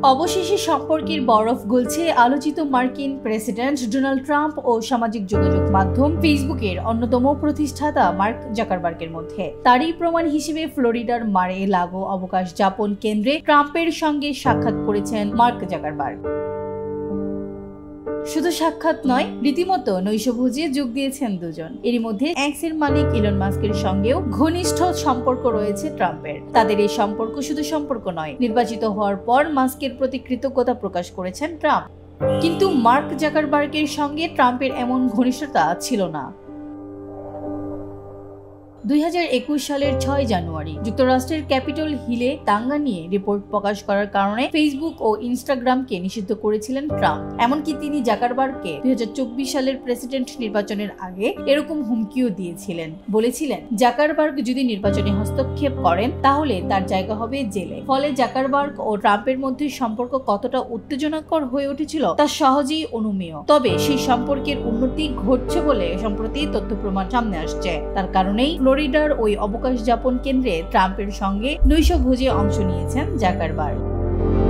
অবশেষে সম্পর্কের বরফ গলছে আলোচিত মার্কিন প্রেসিডেন্ট ডোনাল্ড ট্রাম্প ও সামাজিক যোগাযোগ মাধ্যম ফেসবুকের অন্যতম প্রতিষ্ঠাতা মার্ক জাকারবার্গের মধ্যে। তারই প্রমাণ হিসেবে ফ্লোরিডার মার-এ-লাগো অবকাশ যাপন কেন্দ্রে ট্রাম্পের সঙ্গে সাক্ষাৎ করেছেন মার্ক জাকারবার্গ। শুধু সাক্ষাৎ নয়, রীতিমতো নৈশভোজে যোগ দিয়েছেন দুজন। এরই মধ্যে এক্সের মালিক ইলন মাস্কের সঙ্গেও ঘনিষ্ঠ সম্পর্ক রয়েছে ট্রাম্পের। তাদের এই সম্পর্ক শুধু সম্পর্ক নয়, নির্বাচিত হওয়ার পর মাস্কের প্রতি কৃতজ্ঞতা প্রকাশ করেছেন ট্রাম্প। কিন্তু মার্ক জাকারবার্গের সঙ্গে ট্রাম্পের এমন ঘনিষ্ঠতা ছিল না। 2021 সালের 6 জানুয়ারি যুক্তরাষ্ট্রের ক্যাপিটল হিলে দাঙ্গা নিয়ে রিপোর্ট প্রকাশ করার কারণে ফেসবুক ও ইনস্টাগ্রামকে নিষিদ্ধ করেছিলেন ট্রাম্প। এমনকি তিনি জাকারবার্গকে 2024 সালের প্রেসিডেন্ট নির্বাচনের আগে এরকম হুমকিও দিয়েছিলেন। বলেছিলেন, জাকারবার্গ যদি নির্বাচনে হস্তক্ষেপ করেন তাহলে তার জায়গা হবে জেলে। ফলে জাকারবার্গ ও ট্রাম্পের মধ্যে সম্পর্ক কতটা উত্তেজনাকর হয়ে উঠেছিল তা সহজেই অনুমেয়। তবে সেই সম্পর্কের উন্নতি ঘটছে বলে সম্প্রতি তথ্য প্রমাণ সামনে আসছে। তার কারণেই ফ্লোরিডার ওই অবকাশ যাপন কেন্দ্রে ট্রাম্পের সঙ্গে নৈশভোজে অংশ নিয়েছেন জাকারবার্গ।